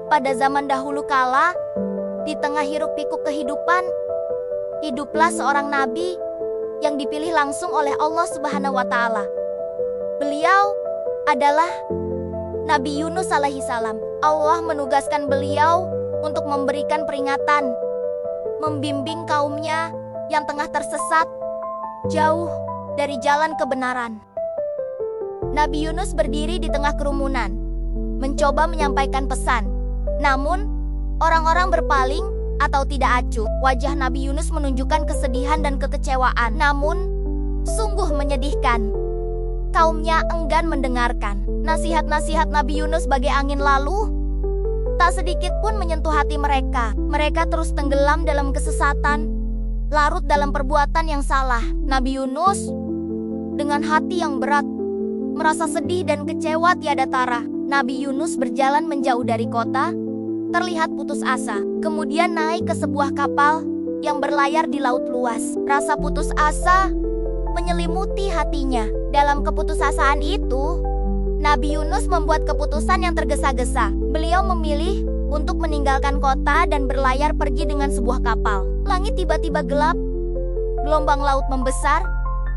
Pada zaman dahulu kala, di tengah hiruk-pikuk kehidupan, hiduplah seorang nabi yang dipilih langsung oleh Allah Subhanahu wa Ta'ala. Beliau adalah Nabi Yunus alaihi salam. Allah menugaskan beliau untuk memberikan peringatan, membimbing kaumnya yang tengah tersesat jauh dari jalan kebenaran. Nabi Yunus berdiri di tengah kerumunan, mencoba menyampaikan pesan. Namun, orang-orang berpaling atau tidak acuh. Wajah Nabi Yunus menunjukkan kesedihan dan kekecewaan. Namun, sungguh menyedihkan. Kaumnya enggan mendengarkan. Nasihat-nasihat Nabi Yunus bagai angin lalu, tak sedikit pun menyentuh hati mereka. Mereka terus tenggelam dalam kesesatan, larut dalam perbuatan yang salah. Nabi Yunus dengan hati yang berat, merasa sedih dan kecewa tiada tara. Nabi Yunus berjalan menjauh dari kota, terlihat putus asa. Kemudian naik ke sebuah kapal yang berlayar di laut luas. Rasa putus asa menyelimuti hatinya. Dalam keputusasaan itu, Nabi Yunus membuat keputusan yang tergesa-gesa. Beliau memilih untuk meninggalkan kota dan berlayar pergi dengan sebuah kapal. Langit tiba-tiba gelap, gelombang laut membesar,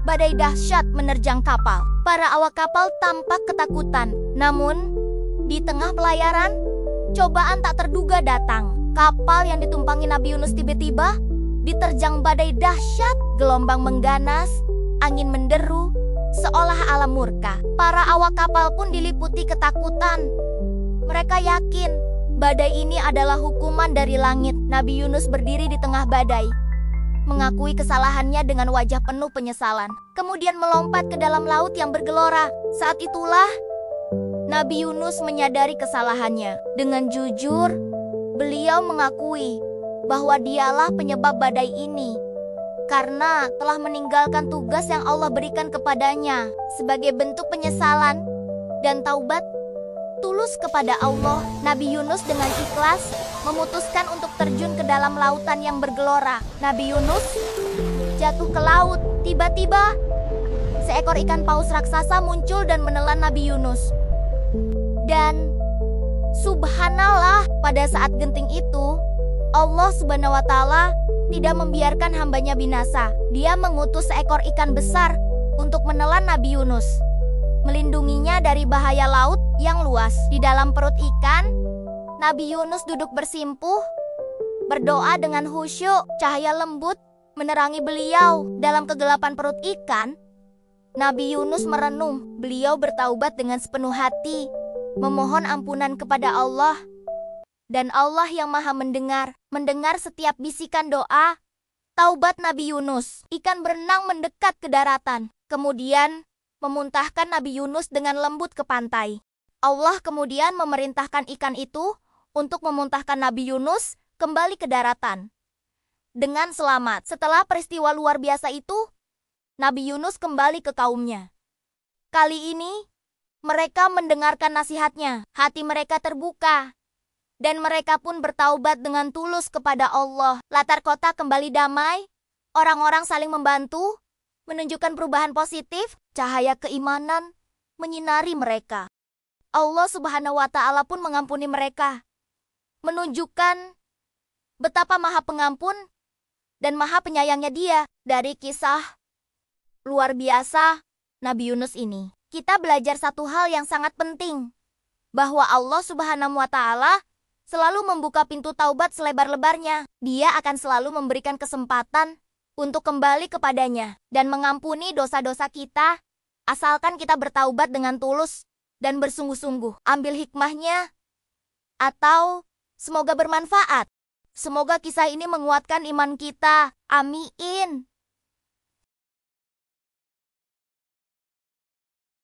badai dahsyat menerjang kapal. Para awak kapal tampak ketakutan. Namun, di tengah pelayaran, cobaan tak terduga datang. Kapal yang ditumpangi Nabi Yunus tiba-tiba diterjang badai dahsyat. Gelombang mengganas, angin menderu, seolah alam murka. Para awak kapal pun diliputi ketakutan. Mereka yakin badai ini adalah hukuman dari langit. Nabi Yunus berdiri di tengah badai, mengakui kesalahannya dengan wajah penuh penyesalan. Kemudian melompat ke dalam laut yang bergelora. Saat itulah Nabi Yunus menyadari kesalahannya. Dengan jujur, beliau mengakui bahwa dialah penyebab badai ini, karena telah meninggalkan tugas yang Allah berikan kepadanya. Sebagai bentuk penyesalan dan taubat tulus kepada Allah, Nabi Yunus dengan ikhlas memutuskan untuk terjun ke dalam lautan yang bergelora. Nabi Yunus jatuh ke laut. Tiba-tiba, seekor ikan paus raksasa muncul dan menelan Nabi Yunus. Dan subhanallah, pada saat genting itu, Allah Subhanahu wa Ta'ala tidak membiarkan hambanya binasa. Dia mengutus seekor ikan besar untuk menelan Nabi Yunus, melindunginya dari bahaya laut yang luas. Di dalam perut ikan, Nabi Yunus duduk bersimpuh, berdoa dengan khusyuk. Cahaya lembut menerangi beliau. Dalam kegelapan perut ikan, Nabi Yunus merenung. Beliau bertaubat dengan sepenuh hati, memohon ampunan kepada Allah. Dan Allah yang maha mendengar setiap bisikan doa taubat Nabi Yunus. Ikan berenang mendekat ke daratan, kemudian memuntahkan Nabi Yunus dengan lembut ke pantai. Allah kemudian memerintahkan ikan itu untuk memuntahkan Nabi Yunus kembali ke daratan dengan selamat. Setelah peristiwa luar biasa itu, Nabi Yunus kembali ke kaumnya. Kali ini, mereka mendengarkan nasihatnya. Hati mereka terbuka, dan mereka pun bertaubat dengan tulus kepada Allah. Latar kota kembali damai, orang-orang saling membantu, menunjukkan perubahan positif. Cahaya keimanan menyinari mereka. Allah Subhanahu wa Ta'ala pun mengampuni mereka, menunjukkan betapa maha pengampun dan maha penyayangnya Dia. Dari kisah luar biasa Nabi Yunus ini, kita belajar satu hal yang sangat penting, bahwa Allah Subhanahu wa Ta'ala selalu membuka pintu taubat selebar-lebarnya. Dia akan selalu memberikan kesempatan untuk kembali kepadanya dan mengampuni dosa-dosa kita, asalkan kita bertaubat dengan tulus dan bersungguh-sungguh. Ambil hikmahnya, atau semoga bermanfaat. Semoga kisah ini menguatkan iman kita. Amin.